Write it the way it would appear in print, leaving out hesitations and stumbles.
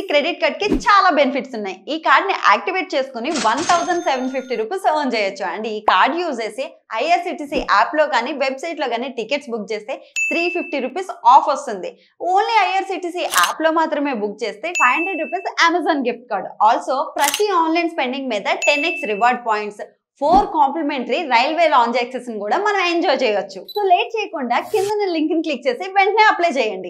Credit card కి చాలా benefits ఉన్నాయి. ఈ కార్డ్ ని యాక్టివేట్ చేసుకుని 1750 రూపీస్ ఎర్న్ చేయొచ్చు. అండ్ ఈ కార్డ్ యూజ్ చేసి IRCTC యాప్ లో కానీ వెబ్సైట్ లో కానీ టికెట్స్ బుక్ చేస్తే 350 రూపీస్ ఆఫ్ వస్తుంది. ఓన్లీ IRCTC యాప్ లో మాత్రమే బుక్ చేస్తే 500 rupees Amazon gift card. Also ప్రతి ఆన్లైన్ స్పెండింగ్ మీద 10x reward points, 4 complimentary railway lounge access కూడా మనం ఎంజాయ్ చేయొచ్చు. సో లేట్ చేయకుండా కింద లింక్ ని క్లిక్ చేసి వెంటనే అప్లై చేయండి.